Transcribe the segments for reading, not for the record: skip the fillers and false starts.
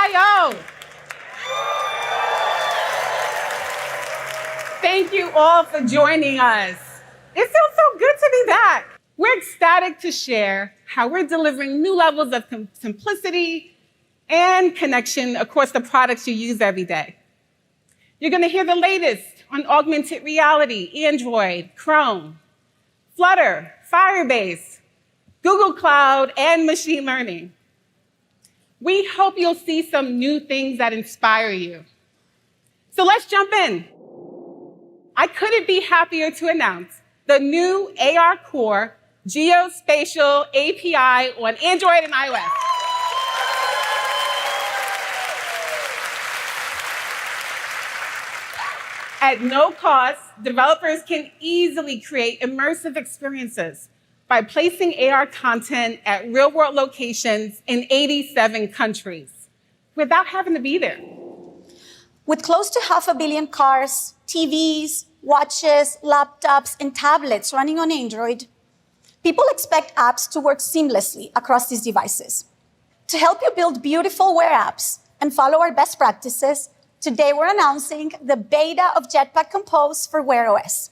CIO. Thank you all for joining us. It feels so good to be back. We're ecstatic to share how we're delivering new levels of simplicity and connection across the products you use every day. You're going to hear the latest on augmented reality, Android, Chrome, Flutter, Firebase, Google Cloud, and machine learning. We hope you'll see some new things that inspire you. So let's jump in. I couldn't be happier to announce the new AR Core GeoSpatial API on Android and iOS. At no cost, developers can easily create immersive experiences by placing AR content at real-world locations in 87 countries without having to be there. With close to 500 million cars, TVs, watches, laptops, and tablets running on Android, people expect apps to work seamlessly across these devices. To help you build beautiful Wear apps and follow our best practices, today we're announcing the beta of Jetpack Compose for Wear OS.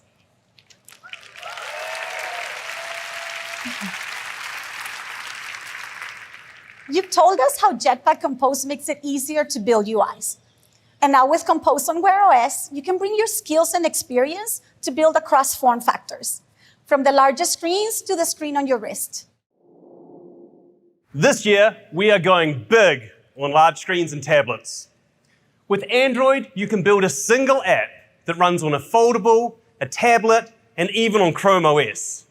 You've told us how Jetpack Compose makes it easier to build UIs. And now with Compose on Wear OS, you can bring your skills and experience to build across form factors, from the largest screens to the screen on your wrist. This year, we are going big on large screens and tablets. With Android, you can build a single app that runs on a foldable, a tablet, and even on Chrome OS.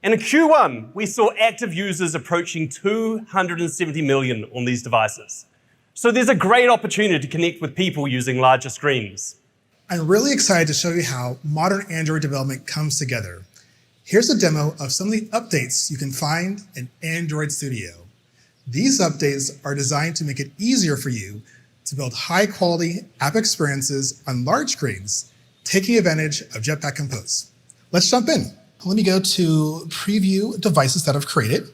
And in Q1, we saw active users approaching 270 million on these devices. So there's a great opportunity to connect with people using larger screens. I'm really excited to show you how modern Android development comes together. Here's a demo of some of the updates you can find in Android Studio. These updates are designed to make it easier for you to build high-quality app experiences on large screens, taking advantage of Jetpack Compose. Let's jump in. Let me go to preview devices that I've created.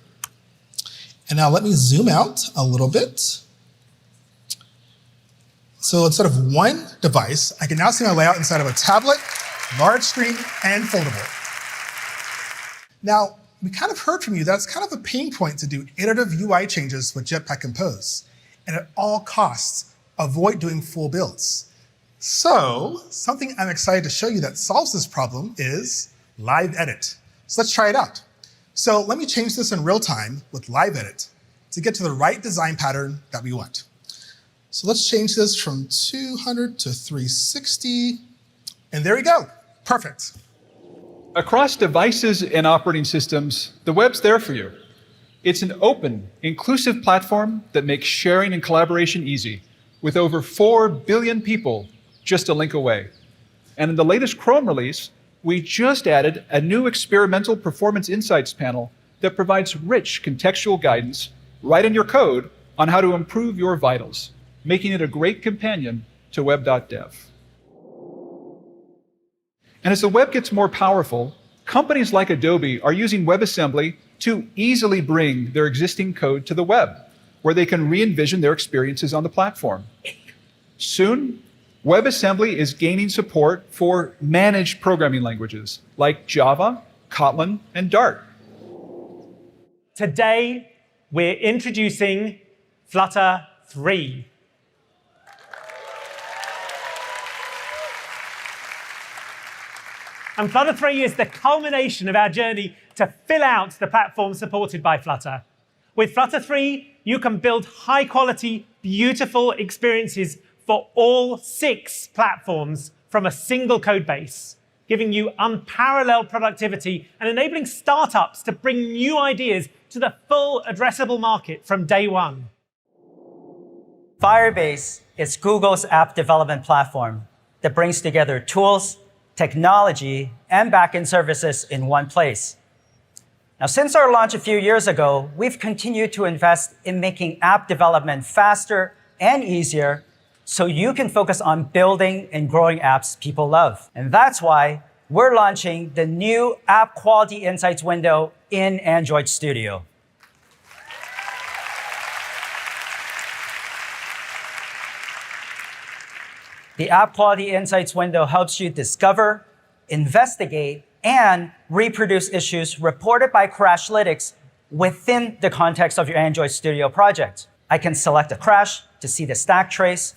And now let me zoom out a little bit. So instead of one device, I can now see my layout inside of a tablet, large screen, and foldable. Now, we kind of heard from you that's kind of a pain point to do iterative UI changes with Jetpack Compose. And at all costs, avoid doing full builds. So something I'm excited to show you that solves this problem is Live Edit. So let's try it out. So let me change this in real time with Live Edit to get to the right design pattern that we want. So let's change this from 200 to 360. And there we go. Perfect. Across devices and operating systems, the web's there for you. It's an open, inclusive platform that makes sharing and collaboration easy, with over 4 billion people just a link away. And in the latest Chrome release, we just added a new experimental performance insights panel that provides rich contextual guidance right in your code on how to improve your vitals, making it a great companion to web.dev. And as the web gets more powerful, companies like Adobe are using WebAssembly to easily bring their existing code to the web, where they can re-envision their experiences on the platform. Soon, WebAssembly is gaining support for managed programming languages like Java, Kotlin, and Dart. Today, we're introducing Flutter 3. And Flutter 3 is the culmination of our journey to fill out the platform supported by Flutter. With Flutter 3, you can build high-quality, beautiful experiences for all 6 platforms from a single code base, giving you unparalleled productivity and enabling startups to bring new ideas to the full addressable market from day one. Firebase is Google's app development platform that brings together tools, technology, and backend services in one place. Now, since our launch a few years ago, we've continued to invest in making app development faster and easier so you can focus on building and growing apps people love. And that's why we're launching the new App Quality Insights window in Android Studio. The App Quality Insights window helps you discover, investigate, and reproduce issues reported by Crashlytics within the context of your Android Studio project. I can select a crash to see the stack trace.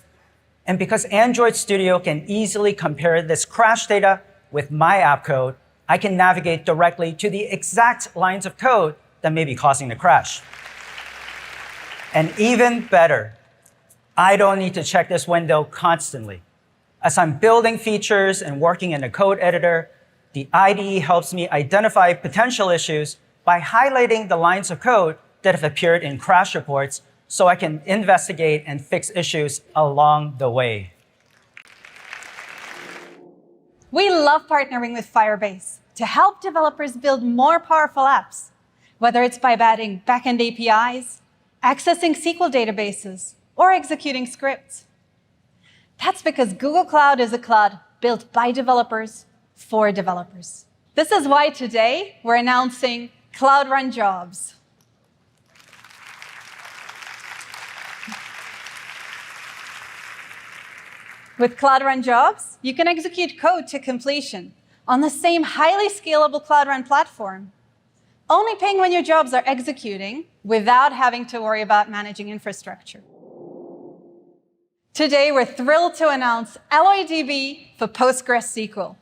And because Android Studio can easily compare this crash data with my app code, I can navigate directly to the exact lines of code that may be causing the crash. And even better, I don't need to check this window constantly. As I'm building features and working in the code editor, the IDE helps me identify potential issues by highlighting the lines of code that have appeared in crash reports so I can investigate and fix issues along the way. We love partnering with Firebase to help developers build more powerful apps, whether it's by adding backend APIs, accessing SQL databases, or executing scripts. That's because Google Cloud is a cloud built by developers for developers. This is why today we're announcing Cloud Run Jobs. With Cloud Run Jobs, you can execute code to completion on the same highly scalable Cloud Run platform, only paying when your jobs are executing without having to worry about managing infrastructure. Today, we're thrilled to announce AlloyDB for PostgreSQL.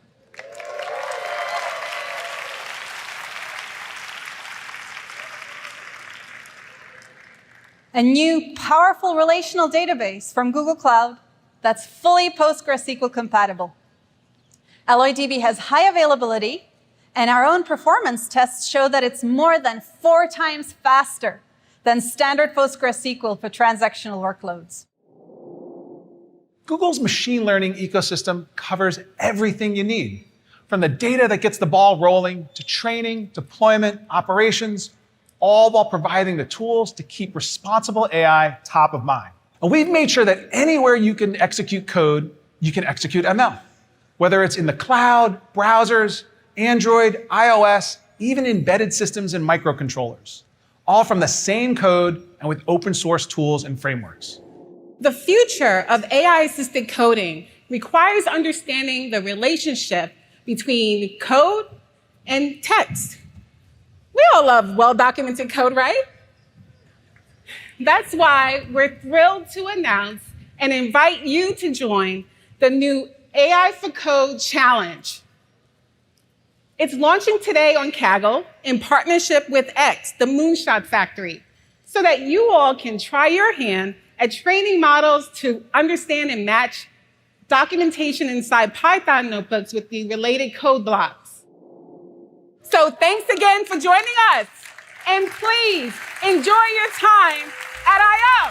A new, powerful relational database from Google Cloud that's fully PostgreSQL compatible. AlloyDB has high availability, and our own performance tests show that it's more than 4 times faster than standard PostgreSQL for transactional workloads. Google's machine learning ecosystem covers everything you need, from the data that gets the ball rolling to training, deployment, operations, all while providing the tools to keep responsible AI top of mind. And we've made sure that anywhere you can execute code, you can execute ML. Whether it's in the cloud, browsers, Android, iOS, even embedded systems and microcontrollers, all from the same code and with open source tools and frameworks. The future of AI-assisted coding requires understanding the relationship between code and text. We all love well-documented code, right? That's why we're thrilled to announce and invite you to join the new AI for Code Challenge. It's launching today on Kaggle in partnership with X, the Moonshot Factory, so that you all can try your hand at training models to understand and match documentation inside Python notebooks with the related code blocks. So thanks again for joining us, and please enjoy your time at I/O.